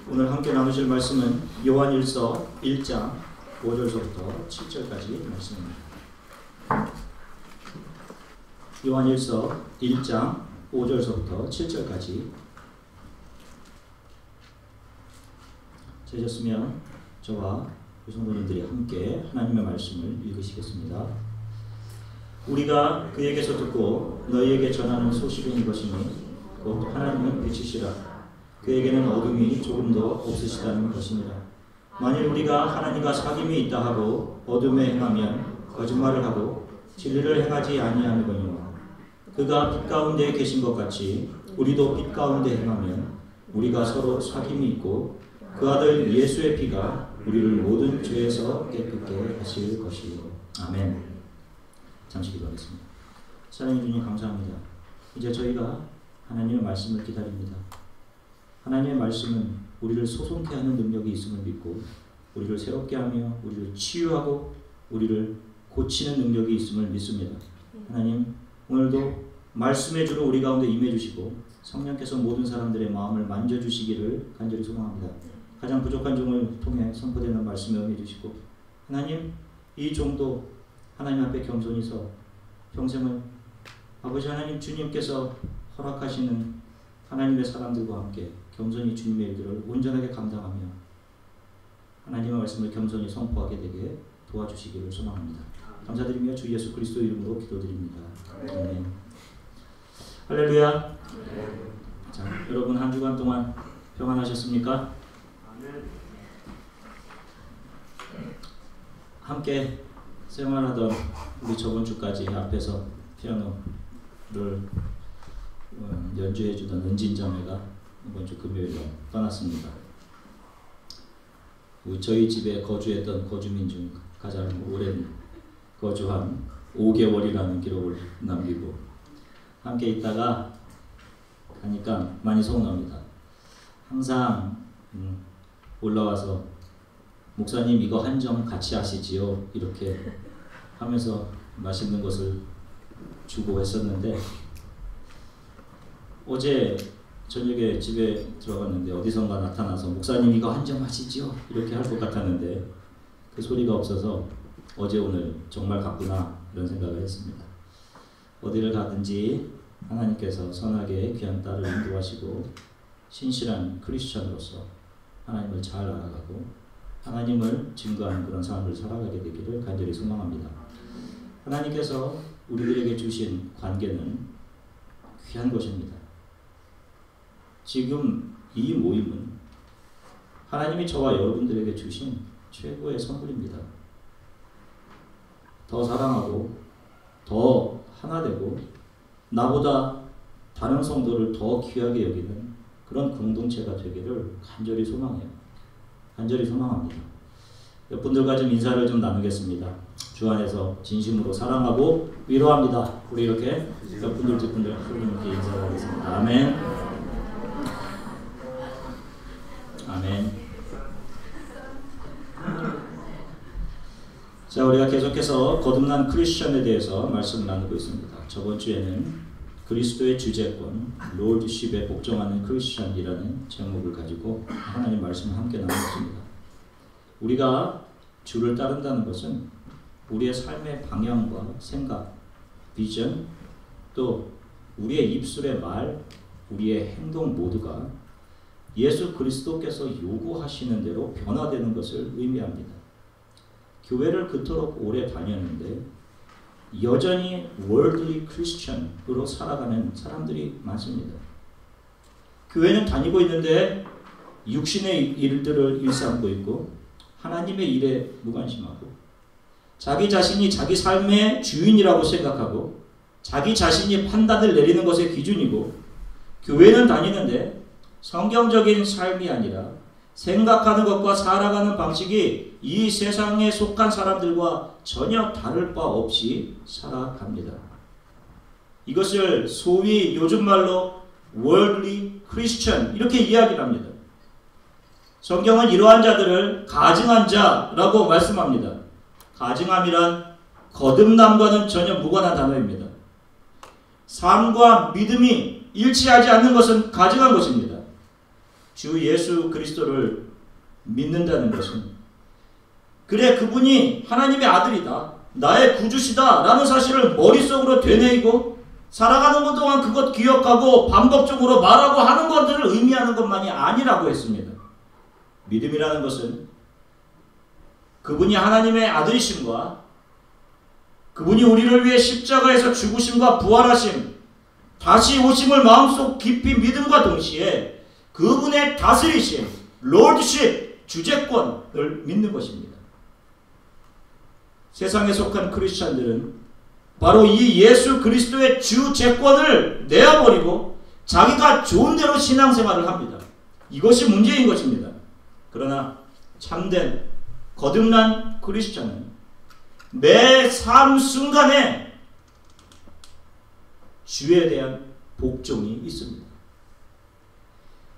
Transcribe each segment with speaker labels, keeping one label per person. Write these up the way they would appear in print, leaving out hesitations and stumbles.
Speaker 1: 오늘 함께 나누실 말씀은 요한일서 1장 5절서부터 7절까지 말씀입니다. 요한일서 1장 5절서부터 7절까지 되셨으면 저와 성도님들이 함께 하나님의 말씀을 읽으시겠습니다. 우리가 그에게서 듣고 너희에게 전하는 소식은 이것이니 곧 하나님은 빛이시라. 그에게는 어둠이 조금도 없으시다는 것입니다. 만일 우리가 하나님과 사귐이 있다 하고 어둠에 행하면 거짓말을 하고 진리를 행하지 아니하느거니와 그가 빛 가운데 계신 것 같이 우리도 빛 가운데 행하면 우리가 서로 사귐이 있고 그 아들 예수의 피가 우리를 모든 죄에서 깨끗게 하실 것이요. 아멘. 잠시 기도하겠습니다. 사랑해 주님 감사합니다. 이제 저희가 하나님의 말씀을 기다립니다. 하나님의 말씀은 우리를 소송케 하는 능력이 있음을 믿고 우리를 새롭게 하며 우리를 치유하고 우리를 고치는 능력이 있음을 믿습니다. 하나님 오늘도 말씀의 주로 우리 가운데 임해 주시고 성령께서 모든 사람들의 마음을 만져주시기를 간절히 소망합니다. 가장 부족한 종을 통해 선포되는 말씀을 응해 주시고 하나님 이 종도 하나님 앞에 겸손히 서 평생을 아버지 하나님 주님께서 허락하시는 하나님의 사람들과 함께 겸손히 주님의 일들을 온전하게 감당하며 하나님의 말씀을 겸손히 선포하게 되게 도와주시기를 소망합니다. 감사드리며 주 예수 그리스도 이름으로 기도드립니다. 아멘. 할렐루야. 자, 여러분 한 주간 동안 평안하셨습니까? 함께 생활하던 우리 저번 주까지 앞에서 피아노를 연주해주던 은진자매가 이번 주 금요일에 떠났습니다. 저희 집에 거주했던 거주민 중 가장 오랜 거주한 5개월이라는 기록을 남기고 함께 있다가 가니까 많이 서운합니다. 항상 올라와서 목사님 이거 한 점 같이 하시지요 이렇게 하면서 맛있는 것을 주고 했었는데 어제 저녁에 집에 들어갔는데 어디선가 나타나서 목사님 이거 한 점 하시지요 이렇게 할 것 같았는데 그 소리가 없어서 어제 오늘 정말 갔구나 이런 생각을 했습니다. 어디를 가든지 하나님께서 선하게 귀한 딸을 인도하시고 신실한 크리스천으로서 하나님을 잘 알아가고 하나님을 증거하는 그런 삶을 살아가게 되기를 간절히 소망합니다. 하나님께서 우리들에게 주신 관계는 귀한 것입니다. 지금 이 모임은 하나님이 저와 여러분들에게 주신 최고의 선물입니다. 더 사랑하고 더 하나 되고 나보다 다른 성도를 더 귀하게 여기는 그런 공동체가 되기를 간절히 소망해요. 간절히 소망합니다. 여러분들과 좀 인사를 좀 나누겠습니다. 주 안에서 진심으로 사랑하고 위로합니다. 우리 이렇게 여러분들 뒷분들 이렇게 인사를 하겠습니다. 아멘. 아멘. 자, 우리가 계속해서 거듭난 크리스천에 대해서 말씀을 나누고 있습니다. 저번 주에는 그리스도의 주재권, 롤드십에 복종하는 크리스천이라는 제목을 가지고 하나님 말씀을 함께 나눴습니다. 우리가 주를 따른다는 것은 우리의 삶의 방향과 생각, 비전, 또 우리의 입술의 말, 우리의 행동 모두가 예수 그리스도께서 요구하시는 대로 변화되는 것을 의미합니다. 교회를 그토록 오래 다녔는데 여전히 worldly Christian으로 살아가는 사람들이 많습니다. 교회는 다니고 있는데 육신의 일들을 일삼고 있고 하나님의 일에 무관심하고 자기 자신이 자기 삶의 주인이라고 생각하고 자기 자신이 판단을 내리는 것의 기준이고 교회는 다니는데 성경적인 삶이 아니라 생각하는 것과 살아가는 방식이 이 세상에 속한 사람들과 전혀 다를 바 없이 살아갑니다. 이것을 소위 요즘 말로 worldly Christian 이렇게 이야기를 합니다. 성경은 이러한 자들을 가증한 자라고 말씀합니다. 가증함이란 거듭남과는 전혀 무관한 단어입니다. 삶과 믿음이 일치하지 않는 것은 가증한 것입니다. 주 예수 그리스도를 믿는다는 것은, 그래 그분이 하나님의 아들이다, 나의 구주시다 라는 사실을 머릿속으로 되뇌이고 살아가는 것 동안 그것 기억하고 반복적으로 말하고 하는 것들을 의미하는 것만이 아니라고 했습니다. 믿음이라는 것은 그분이 하나님의 아들이심과 그분이 우리를 위해 십자가에서 죽으심과 부활하심, 다시 오심을 마음속 깊이 믿음과 동시에 그분의 다스리심, 롤드십, 주재권을 믿는 것입니다. 세상에 속한 크리스찬들은 바로 이 예수 그리스도의 주재권을 내어버리고 자기가 좋은 대로 신앙생활을 합니다. 이것이 문제인 것입니다. 그러나 참된 거듭난 크리스찬은 매 삶 순간에 주에 대한 복종이 있습니다.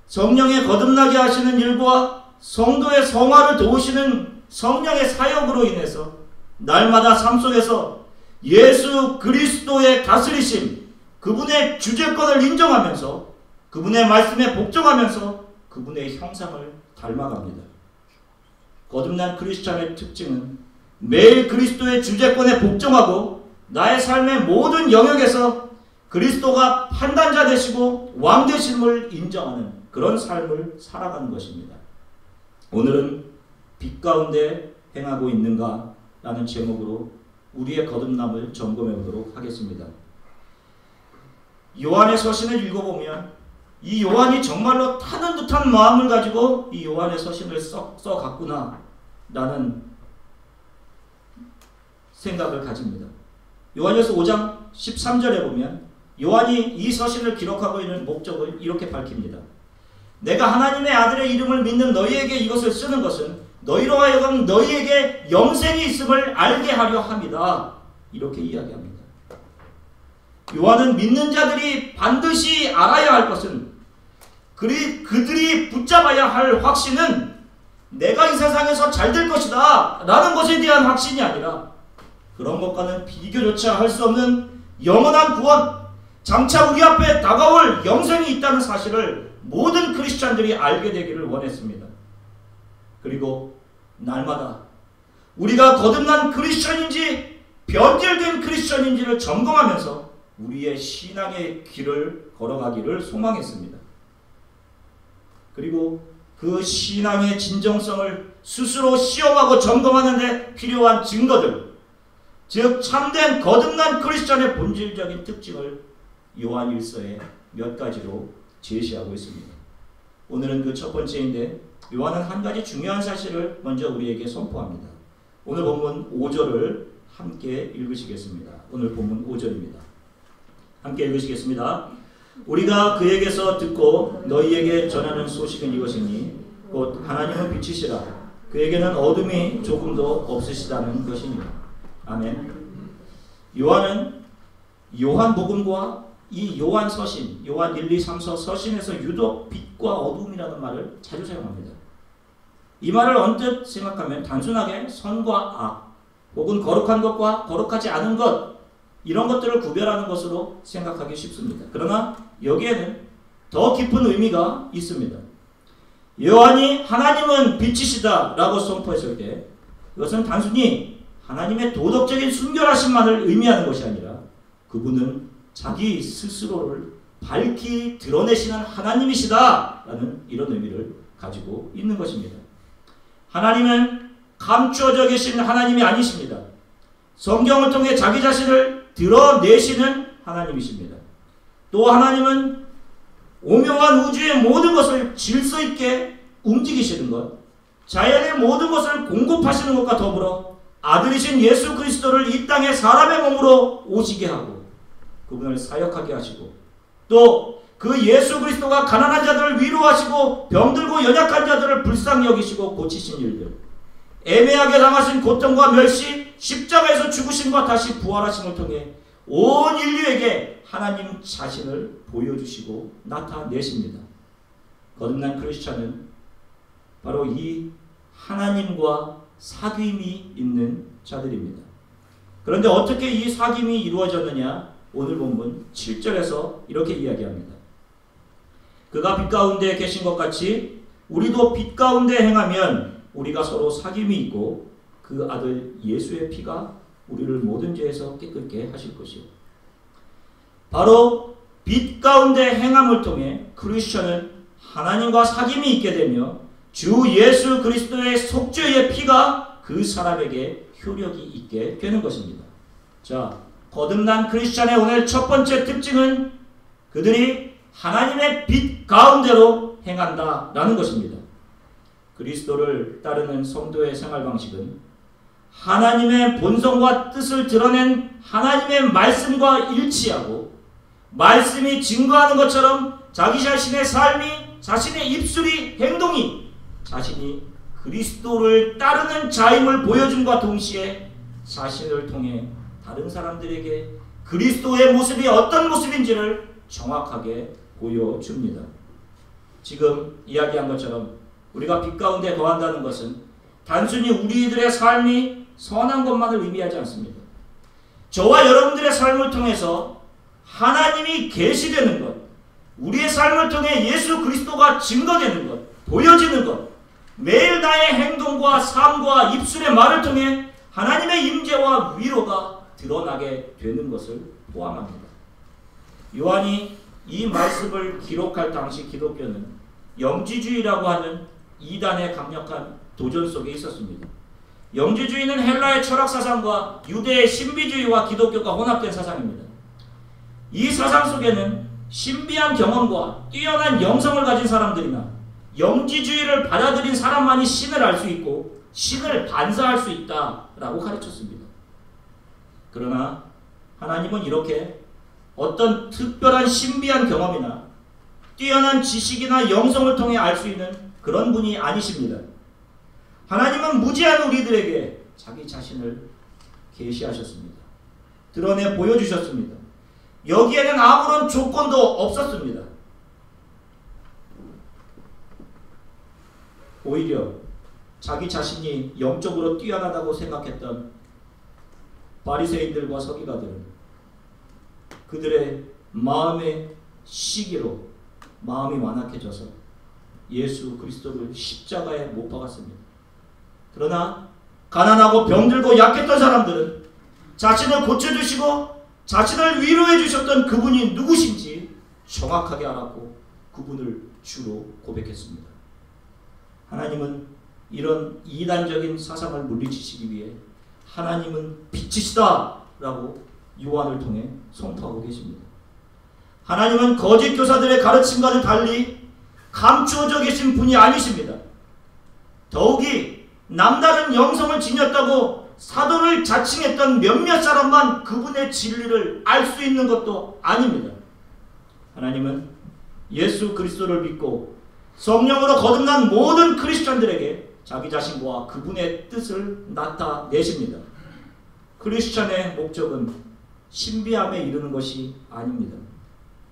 Speaker 1: 성령의 거듭나게 하시는 일과 성도의 성화를 도우시는 성령의 사역으로 인해서 날마다 삶 속에서 예수 그리스도의 다스리심, 그분의 주재권을 인정하면서 그분의 말씀에 복종하면서 그분의 형상을 닮아갑니다. 거듭난 크리스찬의 특징은 매일 그리스도의 주재권에 복종하고 나의 삶의 모든 영역에서 그리스도가 판단자 되시고 왕 되심을 인정하는 그런 삶을 살아가는 것입니다. 오늘은 빛 가운데 행하고 있는가? 라는 제목으로 우리의 거듭남을 점검해 보도록 하겠습니다. 요한의 서신을 읽어보면 이 요한이 정말로 타는 듯한 마음을 가지고 이 요한의 서신을 써갔구나 라는 생각을 가집니다. 요한일서 5장 13절에 보면 요한이 이 서신을 기록하고 있는 목적을 이렇게 밝힙니다. 내가 하나님의 아들의 이름을 믿는 너희에게 이것을 쓰는 것은 너희로 하여금 너희에게 영생이 있음을 알게 하려 함이다. 이렇게 이야기합니다. 요한은 믿는 자들이 반드시 알아야 할 것은, 그들이 붙잡아야 할 확신은 내가 이 세상에서 잘 될 것이다 라는 것에 대한 확신이 아니라 그런 것과는 비교조차 할 수 없는 영원한 구원, 장차 우리 앞에 다가올 영생이 있다는 사실을 모든 크리스찬들이 알게 되기를 원했습니다. 그리고 날마다 우리가 거듭난 크리스찬인지 변질된 크리스찬인지를 점검하면서 우리의 신앙의 길을 걸어가기를 소망했습니다. 그리고 그 신앙의 진정성을 스스로 시험하고 점검하는 데 필요한 증거들, 즉 참된 거듭난 크리스찬의 본질적인 특징을 요한 1서에 몇 가지로 제시하고 있습니다. 오늘은 그 첫 번째인데 요한은 한 가지 중요한 사실을 먼저 우리에게 선포합니다. 오늘 본문 5절을 함께 읽으시겠습니다. 오늘 본문 5절입니다. 함께 읽으시겠습니다. 우리가 그에게서 듣고 너희에게 전하는 소식은 이것이니 곧 하나님은 빛이시라 그에게는 어둠이 조금도 없으시다는 것이니라. 아멘. 요한은 요한복음과 이 요한 서신, 요한 1, 2, 3서 서신에서 유독 빛과 어둠이라는 말을 자주 사용합니다. 이 말을 언뜻 생각하면 단순하게 선과 악, 혹은 거룩한 것과 거룩하지 않은 것, 이런 것들을 구별하는 것으로 생각하기 쉽습니다. 그러나 여기에는 더 깊은 의미가 있습니다. 요한이 하나님은 빛이시다 라고 선포했을 때 이것은 단순히 하나님의 도덕적인 순결하심만을 의미하는 것이 아니라 그분은 자기 스스로를 밝히 드러내시는 하나님이시다 라는 이런 의미를 가지고 있는 것입니다. 하나님은 감추어져 계신 하나님이 아니십니다. 성경을 통해 자기 자신을 드러내시는 하나님이십니다. 또 하나님은 오묘한 우주의 모든 것을 질서 있게 움직이시는 것, 자연의 모든 것을 공급하시는 것과 더불어 아들이신 예수 그리스도를 이 땅에 사람의 몸으로 오시게 하고 그분을 사역하게 하시고 또 그 예수 그리스도가 가난한 자들을 위로하시고 병들고 연약한 자들을 불쌍히 여기시고 고치신 일들, 애매하게 당하신 고통과 멸시, 십자가에서 죽으심과 다시 부활하심을 통해 온 인류에게 하나님 자신을 보여주시고 나타내십니다. 거듭난 크리스찬은 바로 이 하나님과 사귐이 있는 자들입니다. 그런데 어떻게 이 사귐이 이루어졌느냐? 오늘 본문 7절에서 이렇게 이야기합니다. 그가 빛 가운데 계신 것 같이 우리도 빛 가운데 행하면 우리가 서로 사귐이 있고 그 아들 예수의 피가 우리를 모든 죄에서 깨끗게 하실 것이요. 바로 빛 가운데 행함을 통해 크리스천은 하나님과 사귐이 있게 되며 주 예수 그리스도의 속죄의 피가 그 사람에게 효력이 있게 되는 것입니다. 자, 거듭난 크리스천의 오늘 첫 번째 특징은 그들이 하나님의 빛 가운데로 행한다라는 것입니다. 그리스도를 따르는 성도의 생활 방식은 하나님의 본성과 뜻을 드러낸 하나님의 말씀과 일치하고 말씀이 증거하는 것처럼 자기 자신의 삶이, 자신의 입술이, 행동이 자신이 그리스도를 따르는 자임을 보여줌과 동시에 자신을 통해 다른 사람들에게 그리스도의 모습이 어떤 모습인지를 정확하게 보여줍니다. 지금 이야기한 것처럼 우리가 빛 가운데 거한다는 것은 단순히 우리들의 삶이 선한 것만을 의미하지 않습니다. 저와 여러분들의 삶을 통해서 하나님이 계시되는 것, 우리의 삶을 통해 예수 그리스도가 증거되는 것, 보여지는 것, 매일 나의 행동과 삶과 입술의 말을 통해 하나님의 임재와 위로가 드러나게 되는 것을 포함합니다. 요한이 이 말씀을 기록할 당시 기독교는 영지주의라고 하는 이단의 강력한 도전 속에 있었습니다. 영지주의는 헬라의 철학사상과 유대의 신비주의와 기독교가 혼합된 사상입니다. 이 사상 속에는 신비한 경험과 뛰어난 영성을 가진 사람들이나 영지주의를 받아들인 사람만이 신을 알 수 있고 신을 반사할 수 있다라고 가르쳤습니다. 그러나 하나님은 이렇게 어떤 특별한 신비한 경험이나 뛰어난 지식이나 영성을 통해 알 수 있는 그런 분이 아니십니다. 하나님은 무지한 우리들에게 자기 자신을 계시하셨습니다. 드러내 보여주셨습니다. 여기에는 아무런 조건도 없었습니다. 오히려 자기 자신이 영적으로 뛰어나다고 생각했던 바리새인들과 서기관들은 그들의 마음의 시기로 마음이 완악해져서 예수 그리스도를 십자가에 못 박았습니다. 그러나 가난하고 병들고 약했던 사람들은 자신을 고쳐주시고 자신을 위로해 주셨던 그분이 누구신지 정확하게 알았고 그분을 주로 고백했습니다. 하나님은 이런 이단적인 사상을 물리치시기 위해 하나님은 빛이시다 라고 요한을 통해 선포하고 계십니다. 하나님은 거짓 교사들의 가르침과는 달리 감추어져 계신 분이 아니십니다. 더욱이 남다른 영성을 지녔다고 사도를 자칭했던 몇몇 사람만 그분의 진리를 알 수 있는 것도 아닙니다. 하나님은 예수 그리스도를 믿고 성령으로 거듭난 모든 크리스천들에게 자기 자신과 그분의 뜻을 나타내십니다. 크리스천의 목적은 신비함에 이르는 것이 아닙니다.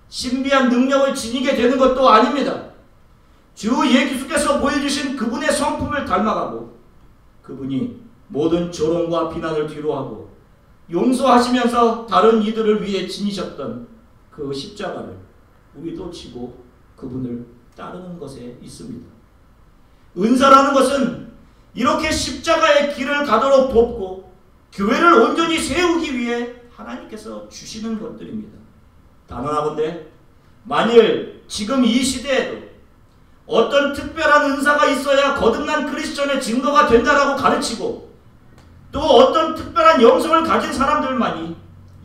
Speaker 1: 신비한 능력을 지니게 되는 것도 아닙니다. 주 예수께서 보여주신 그분의 성품을 닮아가고 그분이 모든 조롱과 비난을 뒤로하고 용서하시면서 다른 이들을 위해 지니셨던 그 십자가를 우리도 지고 그분을 따르는 것에 있습니다. 은사라는 것은 이렇게 십자가의 길을 가도록 돕고 교회를 온전히 세우기 위해 하나님께서 주시는 것들입니다. 단언하건대 만일 지금 이 시대에도 어떤 특별한 은사가 있어야 거듭난 크리스천의 증거가 된다라고 가르치고 또 어떤 특별한 영성을 가진 사람들만이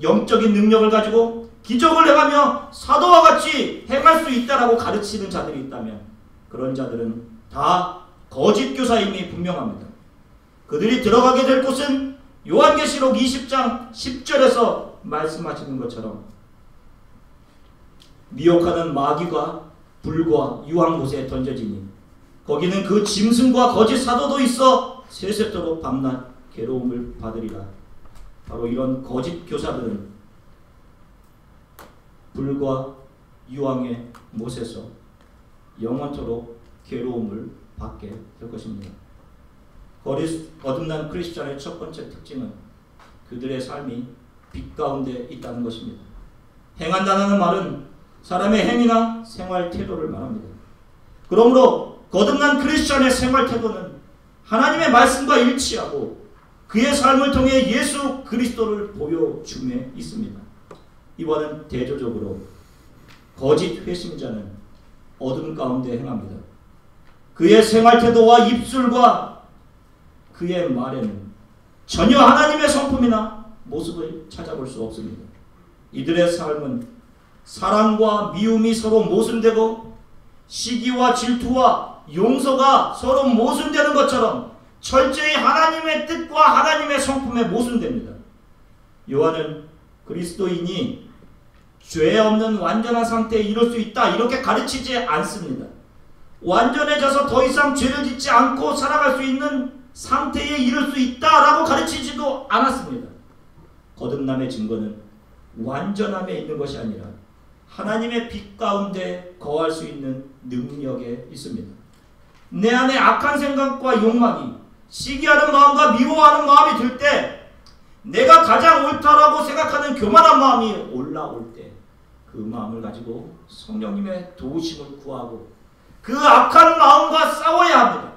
Speaker 1: 영적인 능력을 가지고 기적을 행하며 사도와 같이 행할 수 있다라고 가르치는 자들이 있다면 그런 자들은 다 거짓 교사임이 분명합니다. 그들이 들어가게 될 곳은 요한계시록 20장 10절에서 말씀하시는 것처럼 미혹하는 마귀가 불과 유황 못에 던져지니 거기는 그 짐승과 거짓 사도도 있어 세세토록 밤낮 괴로움을 받으리라. 바로 이런 거짓 교사들은 불과 유황의 못에서 영원토록 괴로움을 받게 될 것입니다. 거듭난 크리스천의 첫 번째 특징은 그들의 삶이 빛 가운데 있다는 것입니다. 행한다는 말은 사람의 행위나 생활 태도를 말합니다. 그러므로 거듭난 크리스천의 생활 태도는 하나님의 말씀과 일치하고 그의 삶을 통해 예수 그리스도를 보여줌에 있습니다. 이와는 대조적으로 거짓 회심자는 어둠 가운데 행합니다. 그의 생활 태도와 입술과 그의 말에는 전혀 하나님의 성품이나 모습을 찾아볼 수 없습니다. 이들의 삶은 사랑과 미움이 서로 모순되고 시기와 질투와 용서가 서로 모순되는 것처럼 철저히 하나님의 뜻과 하나님의 성품에 모순됩니다. 요한은 그리스도인이 죄 없는 완전한 상태에 이룰 수 있다 이렇게 가르치지 않습니다. 완전해져서 더 이상 죄를 짓지 않고 살아갈 수 있는 상태에 이룰 수 있다라고 가르치지도 않았습니다. 거듭남의 증거는 완전함에 있는 것이 아니라 하나님의 빛 가운데 거할 수 있는 능력에 있습니다. 내 안에 악한 생각과 욕망이 시기하는 마음과 미워하는 마음이 들 때 내가 가장 옳다라고 생각하는 교만한 마음이 올라올 때 그 마음을 가지고 성령님의 도우심을 구하고 그 악한 마음과 싸워야 합니다.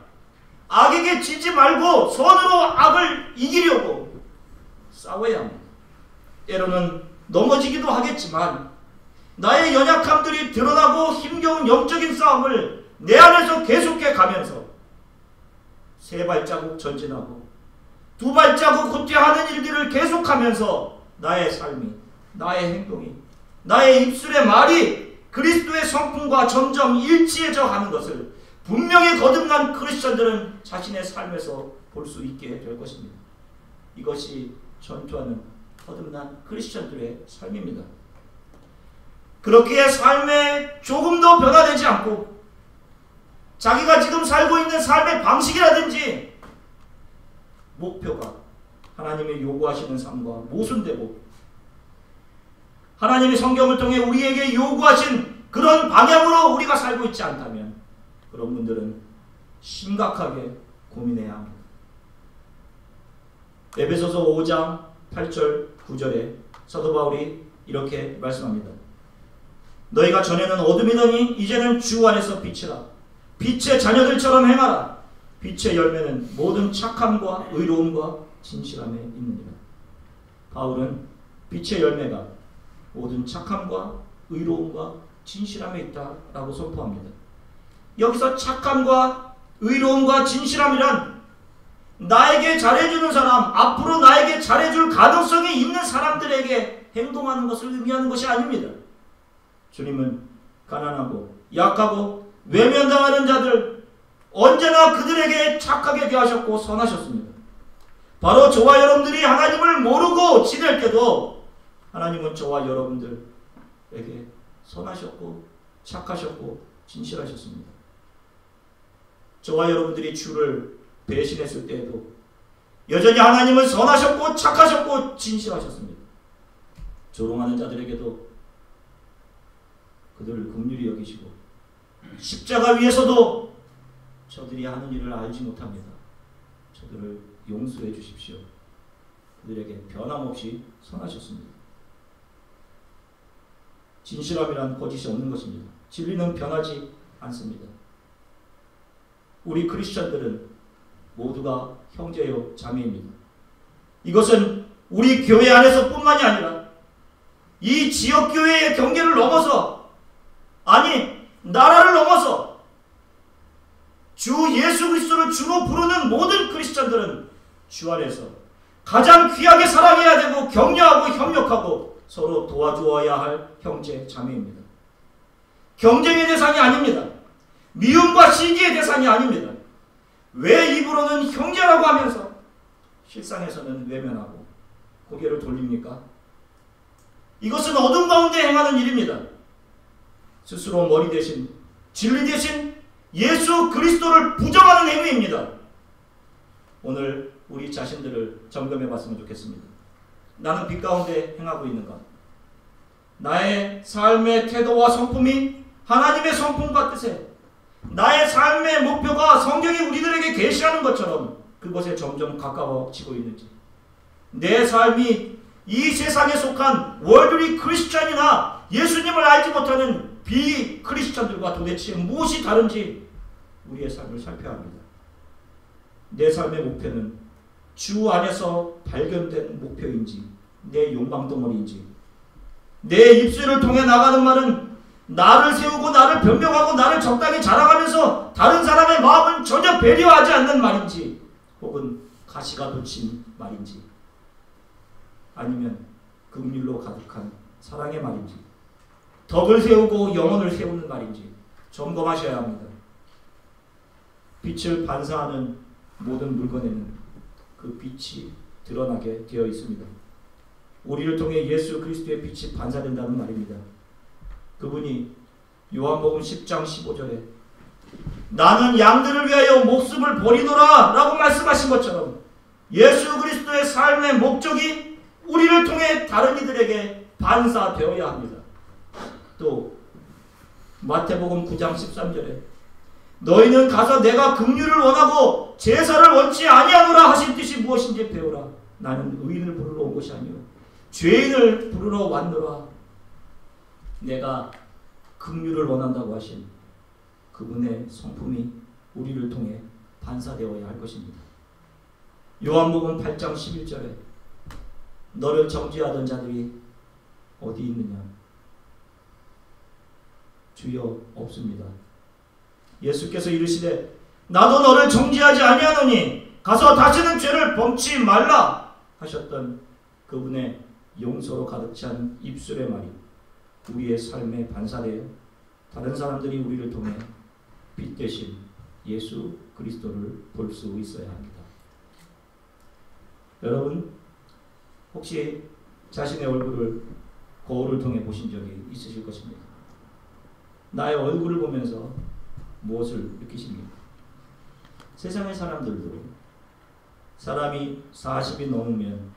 Speaker 1: 악에게 지지 말고 선으로 악을 이기려고 싸워야 합니다. 때로는 넘어지기도 하겠지만 나의 연약함들이 드러나고 힘겨운 영적인 싸움을 내 안에서 계속해 가면서 3발자국 전진하고 2발자국 후퇴하는 일들을 계속하면서 나의 삶이, 나의 행동이, 나의 입술의 말이 그리스도의 성품과 점점 일치해져 가는 것을 분명히 거듭난 크리스천들은 자신의 삶에서 볼 수 있게 될 것입니다. 이것이 전투하는 거듭난 크리스천들의 삶입니다. 그렇게 삶에 조금 더 변화되지 않고 자기가 지금 살고 있는 삶의 방식이라든지 목표가 하나님의 요구하시는 삶과 모순되고 하나님의 성경을 통해 우리에게 요구하신 그런 방향으로 우리가 살고 있지 않다면 그런 분들은 심각하게 고민해야 합니다. 에베소서 5장 8절 9절에 사도 바울이 이렇게 말씀합니다. 너희가 전에는 어둠이더니 이제는 주 안에서 빛이라. 빛의 자녀들처럼 행하라. 빛의 열매는 모든 착함과 의로움과 진실함에 있느니라. 바울은 빛의 열매가 모든 착함과 의로움과 진실함에 있다라고 선포합니다. 여기서 착함과 의로움과 진실함이란 나에게 잘해주는 사람, 앞으로 나에게 잘해줄 가능성이 있는 사람들에게 행동하는 것을 의미하는 것이 아닙니다. 주님은 가난하고 약하고 외면당하는 자들 언제나 그들에게 착하게 대하셨고 선하셨습니다. 바로 저와 여러분들이 하나님을 모르고 지낼 때도 하나님은 저와 여러분들에게 선하셨고 착하셨고 진실하셨습니다. 저와 여러분들이 주를 배신했을 때에도 여전히 하나님은 선하셨고 착하셨고 진실하셨습니다. 조롱하는 자들에게도 그들을 긍휼히 여기시고 십자가 위에서도 저들이 하는 일을 알지 못합니다. 저들을 용서해 주십시오. 그들에게 변함없이 선하셨습니다. 진실함이란 거짓이 없는 것입니다. 진리는 변하지 않습니다. 우리 크리스천들은 모두가 형제요 자매입니다. 이것은 우리 교회 안에서 뿐만이 아니라 이 지역교회의 경계를 넘어서 아니 나라를 넘어서 주 예수 그리스도를 주로 부르는 모든 크리스천들은 주 안에서 가장 귀하게 사랑해야 되고 격려하고 협력하고 서로 도와주어야 할 형제 자매입니다. 경쟁의 대상이 아닙니다. 미움과 시기의 대상이 아닙니다. 왜 입으로는 형제라고 하면서 실상에서는 외면하고 고개를 돌립니까? 이것은 어둠 가운데 행하는 일입니다. 스스로 머리 대신 진리 대신 예수 그리스도를 부정하는 행위입니다. 오늘 우리 자신들을 점검해 봤으면 좋겠습니다. 나는 빛 가운데 행하고 있는가? 나의 삶의 태도와 성품이 하나님의 성품과 뜻에 나의 삶의 목표가 성경이 우리들에게 계시하는 것처럼 그것에 점점 가까워지고 있는지, 내 삶이 이 세상에 속한 월드리 크리스천이나 예수님을 알지 못하는 비크리스천들과 도대체 무엇이 다른지 우리의 삶을 살펴야 합니다. 내 삶의 목표는 주 안에서 발견된 목표인지 내 욕망덩어리인지, 내 입술을 통해 나가는 말은 나를 세우고 나를 변명하고 나를 적당히 자랑하면서 다른 사람의 마음은 전혀 배려하지 않는 말인지, 혹은 가시가 돋친 말인지, 아니면 긍휼로 가득한 사랑의 말인지, 덕을 세우고 영혼을 세우는 말인지 점검하셔야 합니다. 빛을 반사하는 모든 물건에는 그 빛이 드러나게 되어 있습니다. 우리를 통해 예수 그리스도의 빛이 반사된다는 말입니다. 그분이 요한복음 10장 15절에 나는 양들을 위하여 목숨을 버리노라 라고 말씀하신 것처럼 예수 그리스도의 삶의 목적이 우리를 통해 다른 이들에게 반사되어야 합니다. 또 마태복음 9장 13절에 너희는 가서 내가 긍휼을 원하고 제사를 원치 아니하노라 하신 뜻이 무엇인지 배우라. 나는 의인을 부르러 온 것이 아니오 죄인을 부르러 왔노라. 내가 긍휼을 원한다고 하신 그분의 성품이 우리를 통해 반사되어야 할 것입니다. 요한복음 8장 11절에 너를 정죄하던 자들이 어디 있느냐? 주여 없습니다. 예수께서 이르시되 나도 너를 정죄하지 아니하노니 가서 다시는 죄를 범치 말라 하셨던 그분의 용서로 가득 찬 입술의 말이 우리의 삶에 반사되어 다른 사람들이 우리를 통해 빛 대신 예수 그리스도를 볼 수 있어야 합니다. 여러분 혹시 자신의 얼굴을 거울을 통해 보신 적이 있으실 것입니다. 나의 얼굴을 보면서 무엇을 느끼십니까? 세상의 사람들도 사람이 40이 넘으면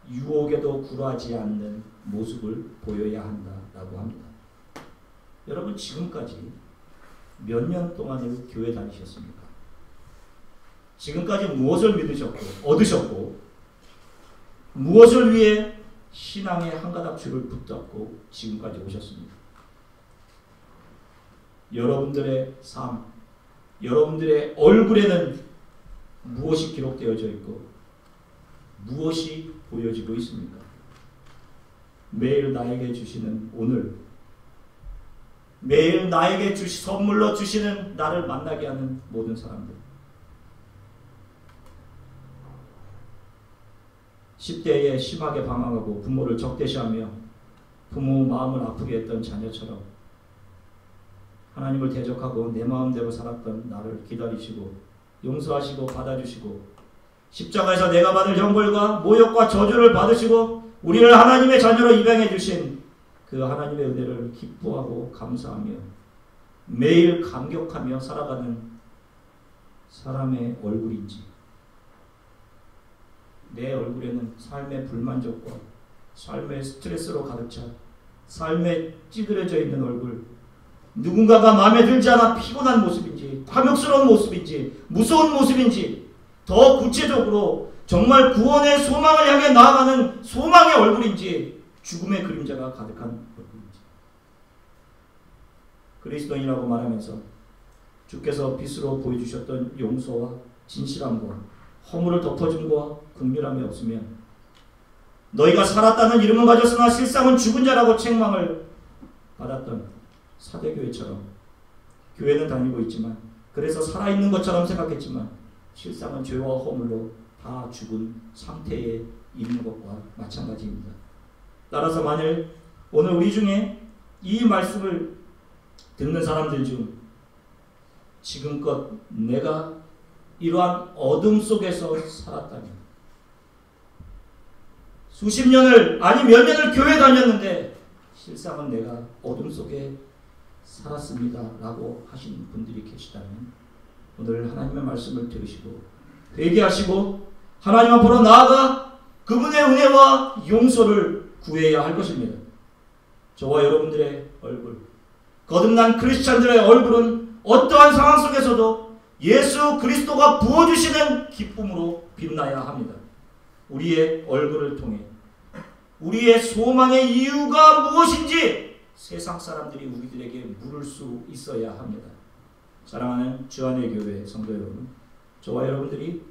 Speaker 1: 유혹에도 굴하지 않는 모습을 보여야 한다라고 합니다. 여러분 지금까지 몇 년 동안을 교회 다니셨습니까? 지금까지 무엇을 믿으셨고 얻으셨고 무엇을 위해 신앙의 한 가닥 줄을 붙잡고 지금까지 오셨습니다. 여러분들의 삶, 여러분들의 얼굴에는 무엇이 기록되어져 있고 무엇이 보여지고 있습니까? 매일 나에게 주시는 오늘, 매일 나에게 선물로 주시는 나를 만나게 하는 모든 사람들, 10대에 심하게 방황하고 부모를 적대시하며 부모 마음을 아프게 했던 자녀처럼 하나님을 대적하고 내 마음대로 살았던 나를 기다리시고 용서하시고 받아주시고 십자가에서 내가 받을 형벌과 모욕과 저주를 받으시고 우리를 하나님의 자녀로 입양해 주신 그 하나님의 은혜를 기뻐하고 감사하며 매일 감격하며 살아가는 사람의 얼굴인지, 내 얼굴에는 삶의 불만족과 삶의 스트레스로 가득 차 삶에 찌그러져 있는 얼굴, 누군가가 마음에 들지 않아 피곤한 모습인지, 탐욕스러운 모습인지, 무서운 모습인지, 더 구체적으로 정말 구원의 소망을 향해 나아가는 소망의 얼굴인지, 죽음의 그림자가 가득한 얼굴인지. 그리스도인이라고 말하면서 주께서 빛으로 보여주셨던 용서와 진실함과 허물을 덮어줌과 긍휼함이 없으면 너희가 살았다는 이름은 가졌으나 실상은 죽은 자라고 책망을 받았던 사대교회처럼 교회는 다니고 있지만 그래서 살아있는 것처럼 생각했지만 실상은 죄와 허물로 다 죽은 상태에 있는 것과 마찬가지입니다. 따라서 만일 오늘 우리 중에 이 말씀을 듣는 사람들 중 지금껏 내가 이러한 어둠 속에서 살았다면, 수십 년을 아니 몇 년을 교회 다녔는데 실상은 내가 어둠 속에 살았습니다 라고 하시는 분들이 계시다면 오늘 하나님의 말씀을 들으시고 회개하시고 하나님 앞으로 나아가 그분의 은혜와 용서를 구해야 할 것입니다. 저와 여러분들의 얼굴, 거듭난 크리스찬들의 얼굴은 어떠한 상황 속에서도 예수 그리스도가 부어주시는 기쁨으로 빛나야 합니다. 우리의 얼굴을 통해 우리의 소망의 이유가 무엇인지 세상 사람들이 우리들에게 물을 수 있어야 합니다. 사랑하는 주안의 교회 성도 여러분, 저와 여러분들이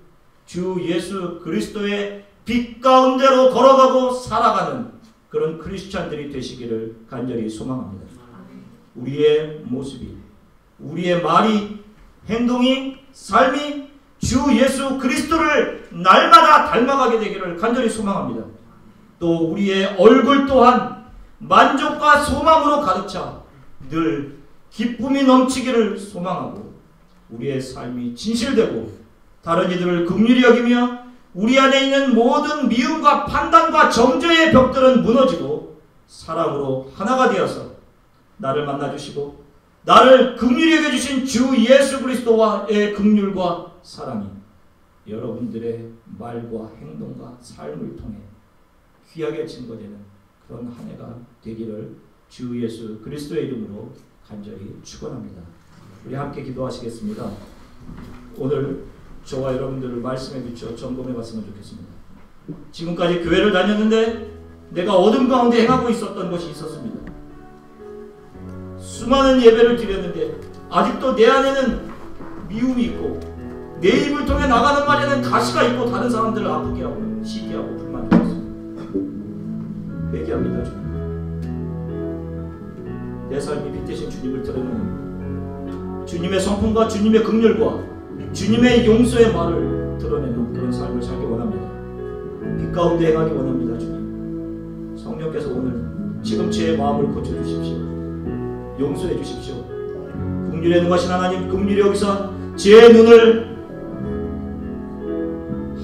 Speaker 1: 주 예수 그리스도의 빛 가운데로 걸어가고 살아가는 그런 크리스찬들이 되시기를 간절히 소망합니다. 우리의 모습이, 우리의 말이, 행동이, 삶이 주 예수 그리스도를 날마다 닮아가게 되기를 간절히 소망합니다. 또 우리의 얼굴 또한 만족과 소망으로 가득 차 늘 기쁨이 넘치기를 소망하고, 우리의 삶이 진실되고 다른 이들을 긍휼히 여기며 우리 안에 있는 모든 미움과 판단과 정죄의 벽들은 무너지고 사랑으로 하나가 되어서 나를 만나주시고 나를 긍휼히 여겨주신 주 예수 그리스도와의 긍휼과 사랑이 여러분들의 말과 행동과 삶을 통해 귀하게 증거되는 그런 한 해가 되기를 주 예수 그리스도의 이름으로 간절히 축원합니다. 우리 함께 기도하시겠습니다. 오늘 저와 여러분들을 말씀에 비추어 점검해 봤으면 좋겠습니다. 지금까지 교회를 다녔는데 내가 어둠 가운데 행하고 있었던 것이 있었습니다. 수많은 예배를 드렸는데 아직도 내 안에는 미움이 있고 내 입을 통해 나가는 말에는 가시가 있고 다른 사람들을 아프게 하고 시기하고 불만이 있습니다. 회개합니다. 주님. 내 삶이 빛되신 주님을 드러내는, 주님의 성품과 주님의 긍휼과 주님의 용서의 말을 드러내는 그런 삶을 살기 원합니다. 빛 가운데 행하기 원합니다. 주님, 성령께서 오늘 지금 제 마음을 고쳐주십시오. 용서해 주십시오. 긍휼에 능하신 하나님, 긍휼히 여기서 제 눈을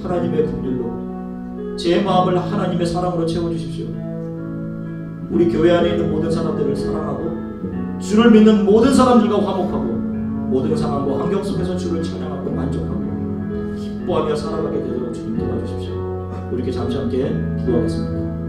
Speaker 1: 하나님의 긍휼로, 제 마음을 하나님의 사랑으로 채워주십시오. 우리 교회 안에 있는 모든 사람들을 사랑하고 주를 믿는 모든 사람들과 화목하고 모든 상황과 환경 속에서 주를 찬양하고 만족하고 기뻐하며 살아가게 되도록 주님 도와주십시오. 우리 이렇게 잠시 함께 기도하겠습니다.